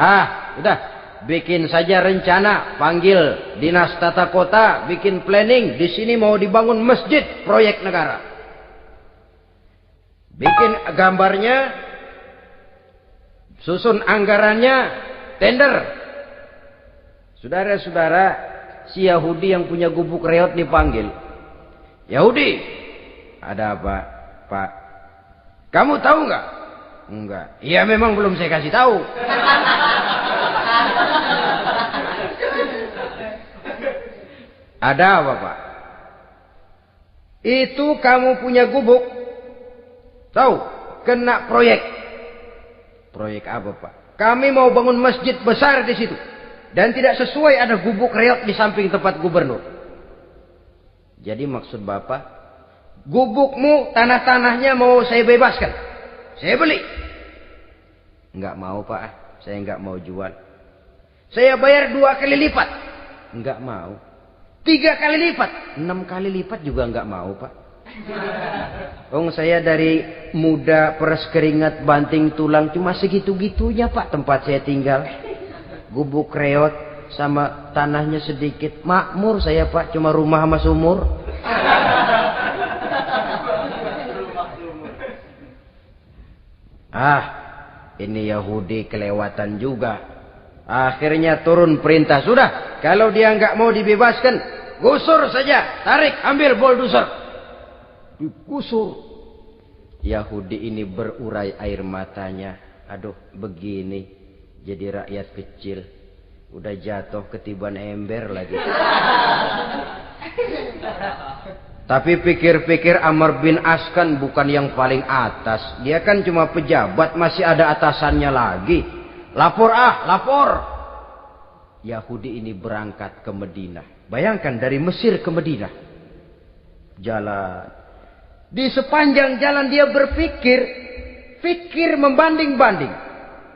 udah, bikin saja rencana, panggil dinas tata kota, bikin planning. Di sini mau dibangun masjid, proyek negara. Bikin gambarnya, susun anggarannya, tender. Saudara-saudara, si Yahudi yang punya gubuk reot dipanggil. Yahudi, ada apa, Pak? Kamu tahu nggak? Enggak. Iya, memang belum saya kasih tahu. Ada apa, Pak? Itu kamu punya gubuk. Tahu? Kena proyek. Proyek apa, Pak? Kami mau bangun masjid besar di situ. Dan tidak sesuai ada gubuk reot di samping tempat gubernur. Jadi maksud Bapak, gubukmu, tanah-tanahnya mau saya bebaskan. Saya beli. Enggak mau, Pak. Saya enggak mau jual. Saya bayar 2 kali lipat. Enggak mau. 3 kali lipat. 6 kali lipat juga enggak mau, Pak. Saya dari muda peres keringat banting tulang cuma segitu-gitunya, Pak, tempat saya tinggal. Gubuk reot sama tanahnya sedikit. Makmur saya, Pak, cuma rumah sama sumur. Ini Yahudi kelewatan juga. Akhirnya turun perintah, sudah, kalau dia nggak mau dibebaskan, gusur saja, tarik, ambil bulldozer. Digusur. Yahudi ini berurai air matanya. Aduh, begini jadi rakyat kecil, udah jatuh ketiban ember lagi. Tapi pikir-pikir Amr bin As kan bukan yang paling atas. Dia kan cuma pejabat, masih ada atasannya lagi. Lapor lapor. Yahudi ini berangkat ke Madinah. Bayangkan dari Mesir ke Madinah. Jalan. Di sepanjang jalan dia pikir membanding-banding.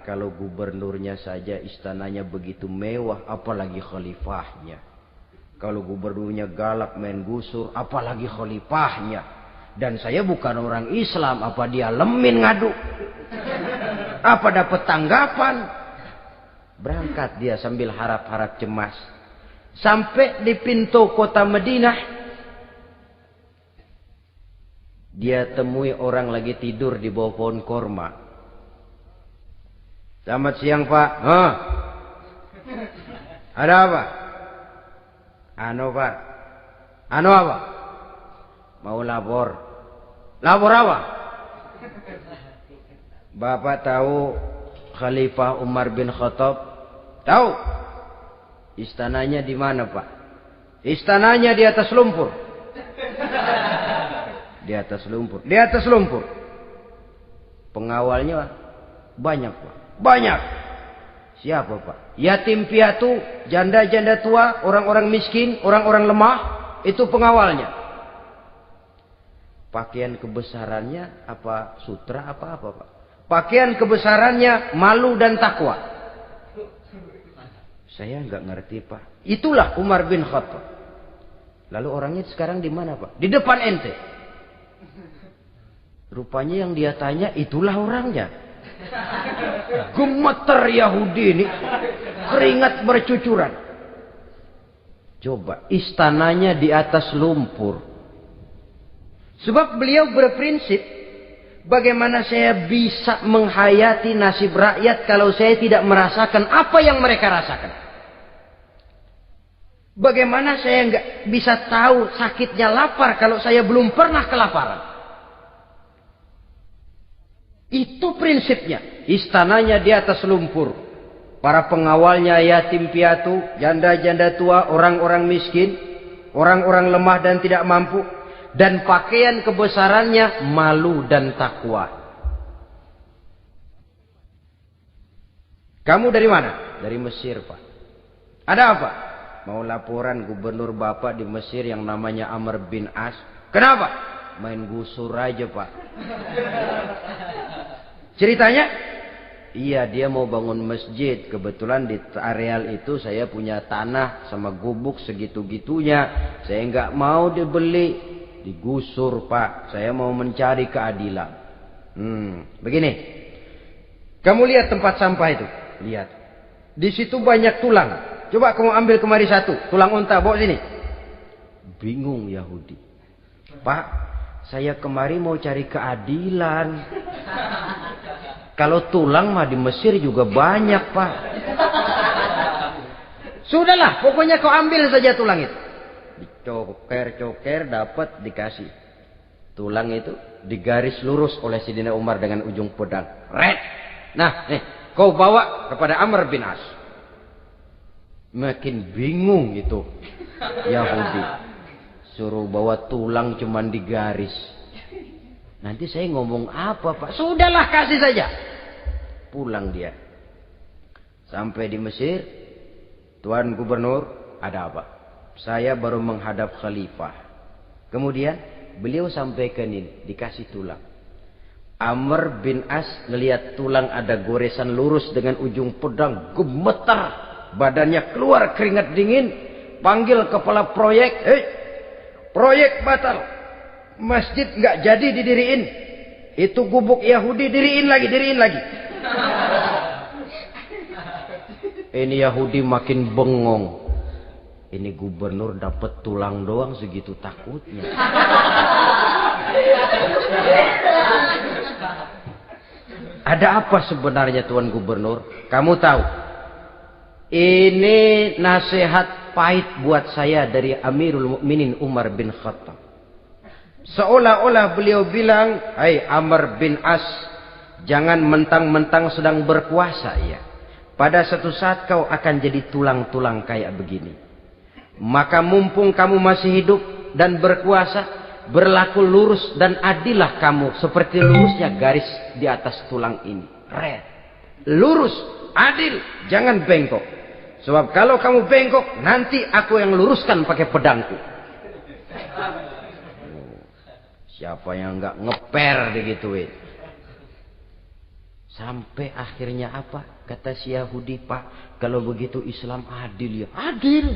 Kalau gubernurnya saja istananya begitu mewah, apalagi khalifahnya. Kalau gubernurnya galak main gusur, apalagi khalifahnya. Dan saya bukan orang Islam, apa dia lemin ngadu? Apa dapat tanggapan? Berangkat dia sambil harap-harap cemas. Sampai di pintu kota Madinah, dia temui orang lagi tidur di bawah pohon korma. Selamat siang, Pak. Ada apa? Pak. Apa? Mau lapor. Lapor apa? Bapak tahu Khalifah Umar bin Khattab? Tahu? Istananya di mana, Pak? Istananya di atas lumpur. Di atas lumpur. Di atas lumpur. Pengawalnya banyak, Pak. Banyak. Siapa, Pak? Yatim piatu, janda-janda tua, orang-orang miskin, orang-orang lemah, itu pengawalnya. Pakaian kebesarannya apa sutra apa, Pak? Pakaian kebesarannya malu dan takwa. Saya nggak ngerti, Pak. Itulah Umar bin Khattab. Lalu orangnya sekarang di mana, Pak? Di depan ente. Rupanya yang dia tanya itulah orangnya. Gemeter Yahudi ini, keringat bercucuran. Coba, istananya di atas lumpur. Sebab beliau berprinsip, bagaimana saya bisa menghayati nasib rakyat kalau saya tidak merasakan apa yang mereka rasakan? Bagaimana saya nggak bisa tahu sakitnya lapar kalau saya belum pernah kelaparan? Itu prinsipnya. Istananya di atas lumpur. Para pengawalnya yatim piatu, janda-janda tua, orang-orang miskin, orang-orang lemah dan tidak mampu. Dan pakaian kebesarannya malu dan takwa. Kamu dari mana? Dari Mesir, Pak. Ada apa? Mau laporan gubernur Bapak di Mesir yang namanya Amr bin As. Kenapa? Main gusur aja, Pak. Ceritanya? Iya, dia mau bangun masjid. Kebetulan di areal itu saya punya tanah sama gubuk segitu-gitunya. Saya nggak mau dibeli, digusur, Pak. Saya mau mencari keadilan. Begini. Kamu lihat tempat sampah itu? Lihat. Di situ banyak tulang. Coba kamu ambil kemari satu. Tulang unta, bawa sini. Bingung Yahudi. Pak, saya kemari mau cari keadilan. Kalau tulang mah di Mesir juga banyak, Pak. Sudahlah, pokoknya kau ambil saja tulang itu. Dicoker-coker, dapat, dikasih. Tulang itu digaris lurus oleh Sidina Umar dengan ujung pedang. Red. Nah, nih, kau bawa kepada Amr bin As. Makin bingung itu Yahudi. Suruh bawa tulang cuman digaris. Nanti saya ngomong apa, Pak? Sudahlah, kasih saja. Pulang dia. Sampai di Mesir. Tuan Gubernur, ada apa? Saya baru menghadap khalifah. Kemudian beliau sampaikan ini, dikasih tulang. Amr bin As ngelihat tulang ada goresan lurus dengan ujung pedang, gemetar. Badannya keluar keringat dingin. Panggil kepala proyek. Proyek batal. Masjid nggak jadi didiriin. Itu gubuk Yahudi diriin lagi. Ini Yahudi makin bengong. Ini gubernur dapat tulang doang segitu takutnya. Ada apa sebenarnya, Tuan Gubernur? Kamu tahu? Ini nasihat pahit buat saya dari Amirul Mukminin Umar bin Khattab. Seolah-olah beliau bilang, "Hai Amr bin As, jangan mentang-mentang sedang berkuasa ya. Pada suatu saat kau akan jadi tulang-tulang kayak begini. Maka mumpung kamu masih hidup dan berkuasa, berlaku lurus dan adillah kamu seperti lurusnya garis di atas tulang ini. Red. Lurus, adil, jangan bengkok. Sebab kalau kamu bengkok, nanti aku yang luruskan pakai pedangku. Siapa yang nggak ngeper digituin? Sampai akhirnya apa? Kata si Yahudi, Pak, kalau begitu Islam adil ya. Adil.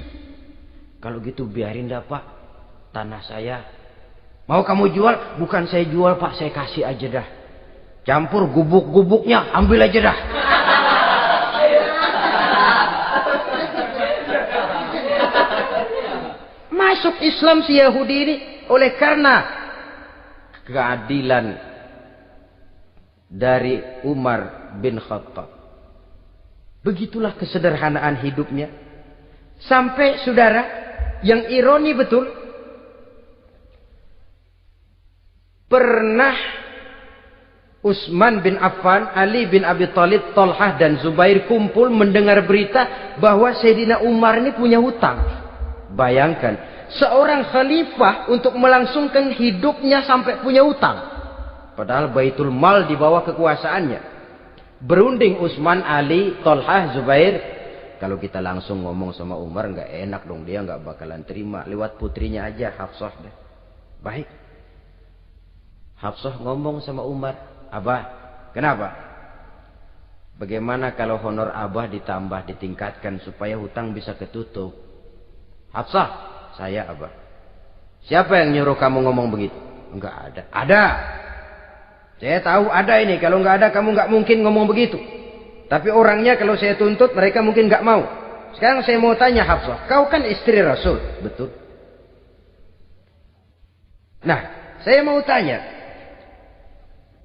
Kalau gitu biarin dah, Pak. Tanah saya. Mau kamu jual? Bukan saya jual, Pak. Saya kasih aja dah. Campur gubuk-gubuknya, ambil aja dah. Masuk Islam si Yahudi ini oleh karena keadilan dari Umar bin Khattab. Begitulah kesederhanaan hidupnya. Sampai saudara, yang ironi betul, pernah Utsman bin Affan, Ali bin Abi Thalib, Thalhah dan Zubair kumpul mendengar berita bahwa Sayyidina Umar ini punya hutang. Bayangkan, seorang khalifah untuk melangsungkan hidupnya sampai punya hutang. Padahal Baitul Mal di bawah kekuasaannya. Berunding Utsman, Ali, Thalhah, Zubair. Kalau kita langsung ngomong sama Umar nggak enak dong, dia nggak bakalan terima. Lewat putrinya aja, Hafsah deh. Baik. Hafsah ngomong sama Umar, Abah, kenapa? Bagaimana kalau honor Abah ditambah, ditingkatkan supaya hutang bisa ketutup? Hafsah, saya Abah. Siapa yang nyuruh kamu ngomong begitu? Enggak ada. Ada. Saya tahu ada ini. Kalau enggak ada kamu enggak mungkin ngomong begitu. Tapi orangnya kalau saya tuntut mereka mungkin enggak mau. Sekarang saya mau tanya Hafsah. Kau kan istri Rasul. Betul. Nah, saya mau tanya.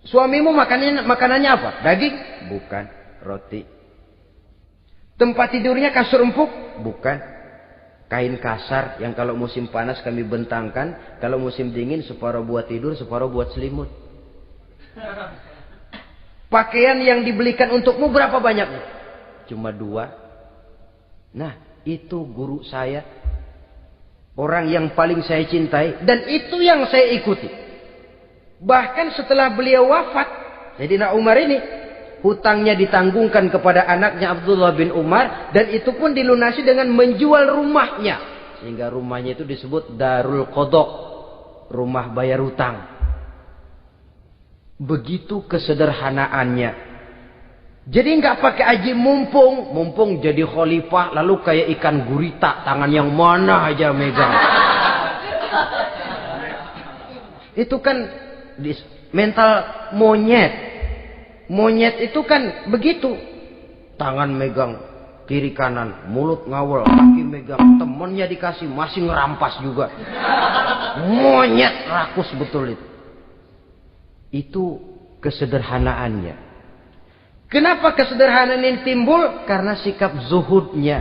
Suamimu makanannya apa? Daging? Bukan. Roti. Tempat tidurnya kasur empuk? Bukan. Kain kasar yang kalau musim panas kami bentangkan, kalau musim dingin separuh buat tidur, separuh buat selimut. Pakaian yang dibelikan untukmu berapa banyaknya? Cuma 2. Nah, itu guru saya. Orang yang paling saya cintai. Dan itu yang saya ikuti. Bahkan setelah beliau wafat, Sayyidina Umar ini, hutangnya ditanggungkan kepada anaknya Abdullah bin Umar. Dan itu pun dilunasi dengan menjual rumahnya. Sehingga rumahnya itu disebut Darul Qadha, rumah bayar hutang. Begitu kesederhanaannya. Jadi nggak pakai aji mumpung jadi khalifah lalu kayak ikan gurita, tangan yang mana aja megang. Itu kan mental monyet. Monyet itu kan begitu. Tangan megang kiri kanan, mulut ngawal, kaki megang, temennya dikasih masih ngerampas juga. Monyet rakus betul itu. Itu kesederhanaannya. Kenapa kesederhanaan ini timbul? Karena sikap zuhudnya.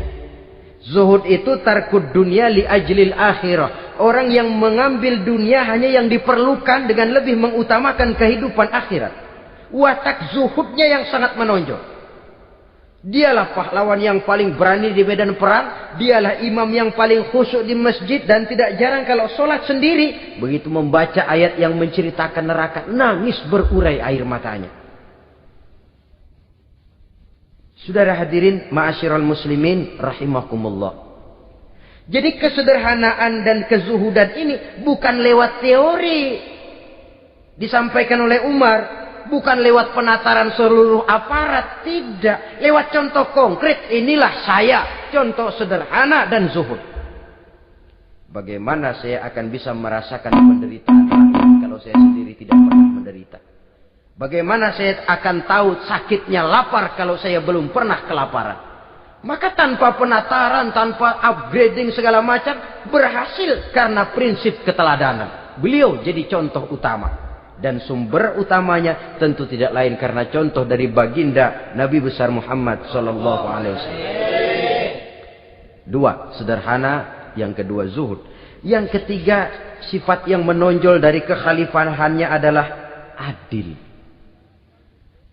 Zuhud itu tarkud dunia li ajlil akhirah. Orang yang mengambil dunia hanya yang diperlukan dengan lebih mengutamakan kehidupan akhirat. Watak zuhudnya yang sangat menonjol. Dialah pahlawan yang paling berani di medan perang. Dialah imam yang paling khusyuk di masjid. Dan tidak jarang kalau sholat sendiri, begitu membaca ayat yang menceritakan neraka, nangis berurai air matanya. Saudara hadirin ma'asyiral muslimin rahimakumullah. Jadi kesederhanaan dan kezuhudan ini bukan lewat teori disampaikan oleh Umar. Bukan lewat penataran seluruh aparat. Tidak. Lewat contoh konkret. Inilah saya. Contoh sederhana dan zuhud. Bagaimana saya akan bisa merasakan penderitaan rakyat kalau saya sendiri tidak pernah menderita. Bagaimana saya akan tahu sakitnya lapar kalau saya belum pernah kelaparan. Maka tanpa penataran, tanpa upgrading segala macam, berhasil karena prinsip keteladanan. Beliau jadi contoh utama. Dan sumber utamanya tentu tidak lain karena contoh dari baginda Nabi besar Muhammad sallallahu alaihi wasallam. 2, sederhana, yang kedua zuhud. Yang ketiga, sifat yang menonjol dari kekhalifahannya adalah adil.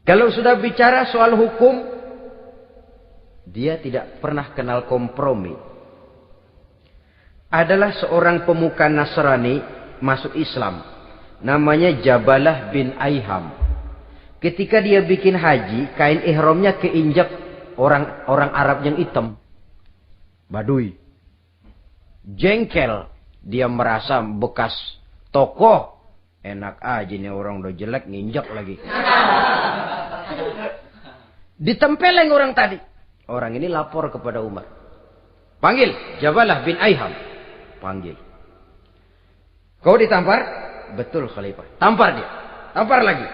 Kalau sudah bicara soal hukum, dia tidak pernah kenal kompromi. Adalah seorang pemuka Nasrani masuk Islam. Namanya Jabalah bin Aiham. Ketika dia bikin haji, kain ihramnya keinjak orang Arab yang hitam. Badui. Jengkel. Dia merasa bekas tokoh. Enak aja nih orang udah jelek nginjak lagi. Ditempeleng orang tadi. Orang ini lapor kepada Umar. Panggil Jabalah bin Aiham. Panggil. Kau ditampar? Betul Khalifah. Tampar dia. Tampar lagi.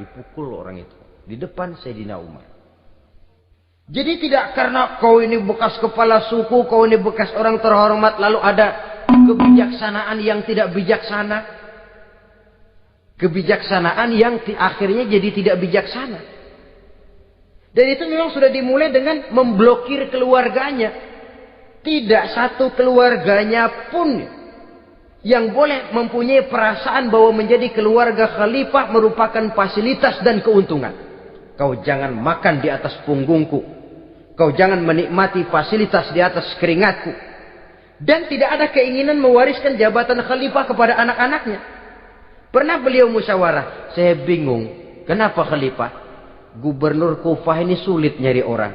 Dipukul orang itu. Di depan Sayyidina Umar. Jadi tidak karena kau ini bekas kepala suku. Kau ini bekas orang terhormat. Lalu ada kebijaksanaan yang tidak bijaksana. Kebijaksanaan yang akhirnya jadi tidak bijaksana. Dan itu memang sudah dimulai dengan memblokir keluarganya. Tidak satu keluarganya pun yang boleh mempunyai perasaan bahwa menjadi keluarga khalifah merupakan fasilitas dan keuntungan. Kau jangan makan di atas punggungku. Kau jangan menikmati fasilitas di atas keringatku. Dan tidak ada keinginan mewariskan jabatan khalifah kepada anak-anaknya. Pernah beliau musyawarah. Saya bingung. Kenapa khalifah? Gubernur Kufah ini sulit nyari orang.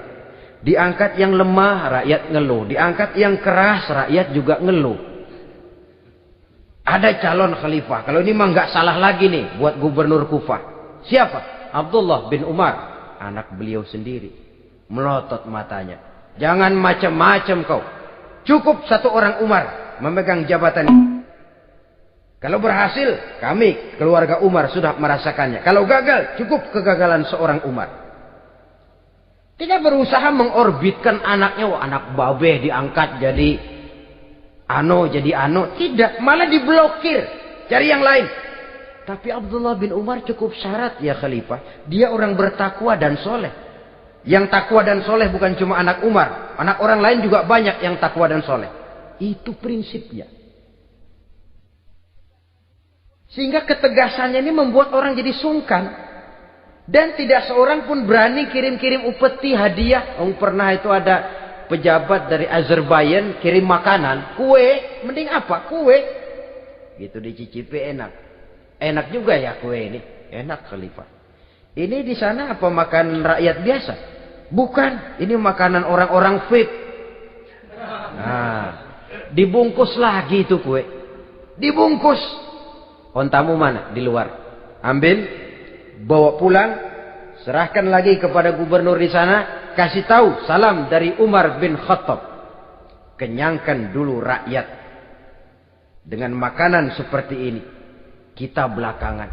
Diangkat yang lemah, rakyat ngeluh. Diangkat yang keras, rakyat juga ngeluh. Ada calon khalifah. Kalau ini mah nggak salah lagi nih buat gubernur Kufah. Siapa? Abdullah bin Umar. Anak beliau sendiri. Melotot matanya. Jangan macam-macam kau. Cukup satu orang Umar memegang jabatan ini. Kalau berhasil, kami keluarga Umar sudah merasakannya. Kalau gagal, cukup kegagalan seorang Umar. Tidak berusaha mengorbitkan anaknya. Wah, anak babe diangkat jadi ano. Tidak, malah diblokir. Cari yang lain. Tapi Abdullah bin Umar cukup syarat ya khalifah. Dia orang bertakwa dan soleh. Yang takwa dan soleh bukan cuma anak Umar. Anak orang lain juga banyak yang takwa dan soleh. Itu prinsipnya. Sehingga ketegasannya ini membuat orang jadi sungkan. Dan tidak seorang pun berani kirim-kirim upeti hadiah. Pernah itu ada pejabat dari Azerbaijan kirim makanan. Kue, mending apa? Kue. Gitu dicicipi enak. Enak juga ya kue ini. Enak khalifah. Ini di sana apa makan rakyat biasa? Bukan. Ini makanan orang-orang VIP. Nah, dibungkus lagi itu kue. Dibungkus. Ontamu mana? Di luar. Ambil, bawa pulang, serahkan lagi kepada gubernur di sana, kasih tahu salam dari Umar bin Khattab. Kenyangkan dulu rakyat dengan makanan seperti ini. Kita belakangan.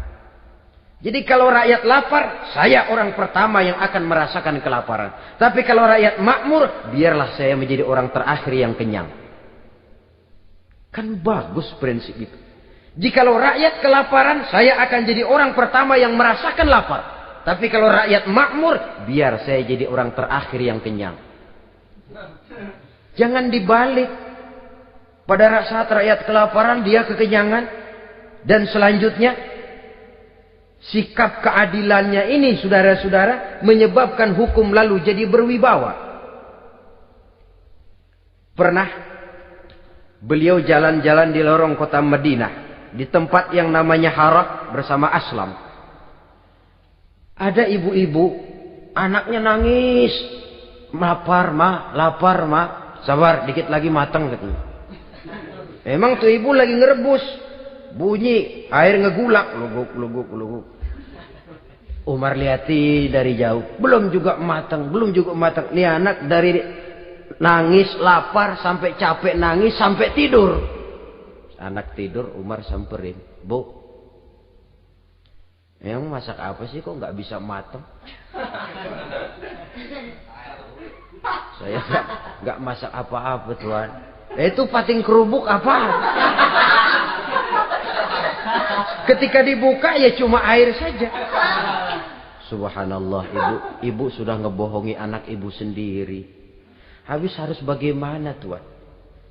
Jadi kalau rakyat lapar, saya orang pertama yang akan merasakan kelaparan. Tapi kalau rakyat makmur, biarlah saya menjadi orang terakhir yang kenyang. Kan bagus prinsip itu. Jikalau rakyat kelaparan, saya akan jadi orang pertama yang merasakan lapar. Tapi kalau rakyat makmur, biar saya jadi orang terakhir yang kenyang. Jangan dibalik. Pada saat rakyat kelaparan, dia kekenyangan. Dan selanjutnya, sikap keadilannya ini, saudara-saudara, menyebabkan hukum lalu jadi berwibawa. Pernah beliau jalan-jalan di lorong kota Madinah. Di tempat yang namanya Harah bersama Aslam. Ada ibu-ibu, anaknya nangis. Lapar ma. Sabar, dikit lagi matang katanya. Emang tuh ibu lagi ngerebus. Bunyi, air ngegulak. Luguk. Umar lihati dari jauh. Belum juga matang. Nih anak dari nangis, lapar, sampai capek nangis, sampai tidur. Anak tidur, Umar samperin. Bu, emang masak apa sih kok nggak bisa matang? Saya nggak masak apa-apa tuan. Itu pating kerubuk apa? Ketika dibuka ya cuma air saja. Subhanallah, ibu sudah ngebohongi anak ibu sendiri. Habis harus bagaimana tuan?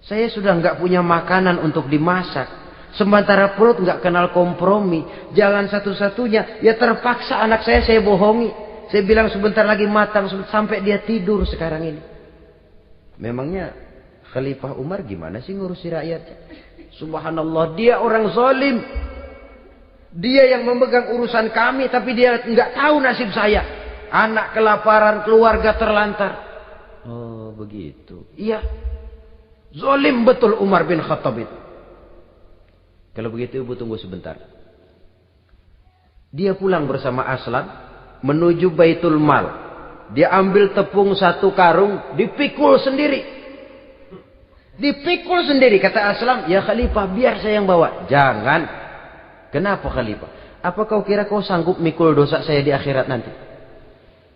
Saya sudah nggak punya makanan untuk dimasak. Sementara perut nggak kenal kompromi. Jalan satu-satunya, ya terpaksa anak saya bohongi. Saya bilang sebentar lagi matang, sampai dia tidur sekarang ini. Memangnya Khalifah Umar gimana sih ngurusi rakyatnya? Subhanallah, dia orang zalim. Dia yang memegang urusan kami, tapi dia nggak tahu nasib saya. Anak kelaparan, keluarga terlantar. Oh, begitu. Iya. Zalim betul Umar bin Khattab itu. Kalau begitu Ibu tunggu sebentar. Dia pulang bersama Aslam menuju Baitul Mal. Dia ambil tepung 1 karung, dipikul sendiri. Dipikul sendiri, kata Aslam, ya Khalifah, biar saya yang bawa. Jangan. Kenapa Khalifah? Apa kau kira kau sanggup mikul dosa saya di akhirat nanti?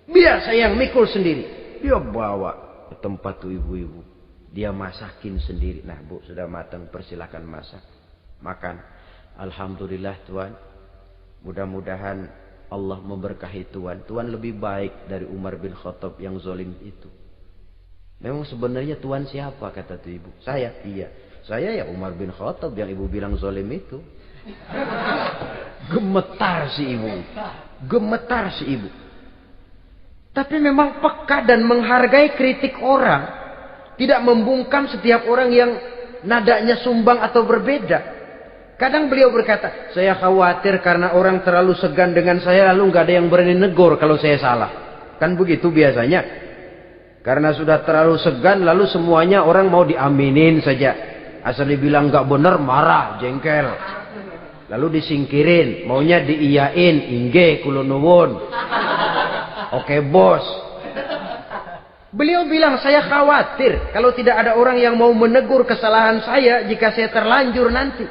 Biar saya yang mikul sendiri. Dia bawa ke tempat tuh ibu-ibu. Dia masakin sendiri. Nah Bu, sudah matang, persilahkan masak. Makan. Alhamdulillah Tuan. Mudah-mudahan Allah memberkahi Tuan. Tuan lebih baik dari Umar bin Khattab yang zalim itu. Memang sebenarnya Tuan siapa, kata tuh ibu? Saya. Iya. Saya ya Umar bin Khattab yang ibu bilang zalim itu. Gemetar si ibu. Gemetar si ibu. Tapi memang peka dan menghargai kritik orang. Tidak membungkam setiap orang yang nadanya sumbang atau berbeda. Kadang beliau berkata, saya khawatir karena orang terlalu segan dengan saya, lalu nggak ada yang berani negor kalau saya salah. Kan begitu biasanya. Karena sudah terlalu segan, lalu semuanya orang mau diaminin saja. Asal dibilang nggak benar, marah, jengkel. Lalu disingkirin, maunya diiyain, inge kula nuwun. Oke bos. Beliau bilang, saya khawatir kalau tidak ada orang yang mau menegur kesalahan saya jika saya terlanjur nanti.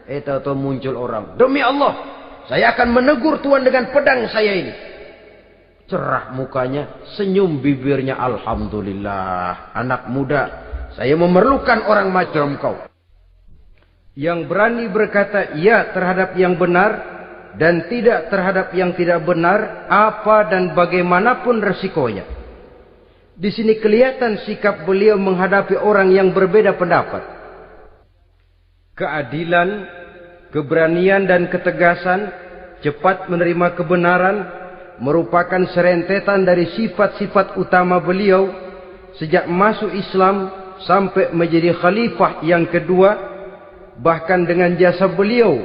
Tahu-tahu muncul orang, demi Allah, saya akan menegur Tuan dengan pedang saya ini. Cerah mukanya, senyum bibirnya, alhamdulillah. Anak muda, saya memerlukan orang macam kau. Yang berani berkata ya terhadap yang benar dan tidak terhadap yang tidak benar, apa dan bagaimanapun resikonya. Di sini kelihatan sikap beliau menghadapi orang yang berbeda pendapat. Keadilan, keberanian dan ketegasan, cepat menerima kebenaran merupakan serentetan dari sifat-sifat utama beliau sejak masuk Islam sampai menjadi khalifah yang kedua. Bahkan dengan jasa beliau,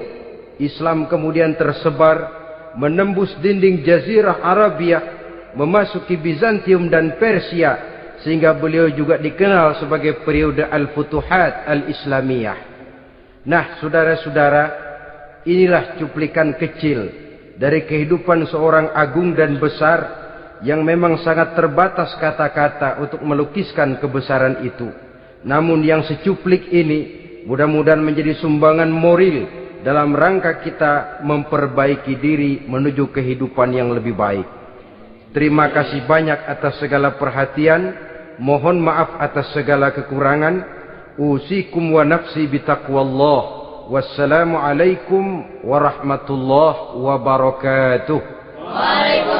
Islam kemudian tersebar, menembus dinding Jazirah Arabia, memasuki Bizantium dan Persia, sehingga beliau juga dikenal sebagai periode Al-Futuhat Al-Islamiyah. Nah, saudara-saudara, inilah cuplikan kecil dari kehidupan seorang agung dan besar yang memang sangat terbatas kata-kata untuk melukiskan kebesaran itu. Namun yang secuplik ini mudah-mudahan menjadi sumbangan moral dalam rangka kita memperbaiki diri menuju kehidupan yang lebih baik. Terima kasih banyak atas segala perhatian. Mohon maaf atas segala kekurangan. Usikum wa nafsi bitaqwallah. Wassalamualaikum warahmatullahi wabarakatuh. Waalaikumsalam.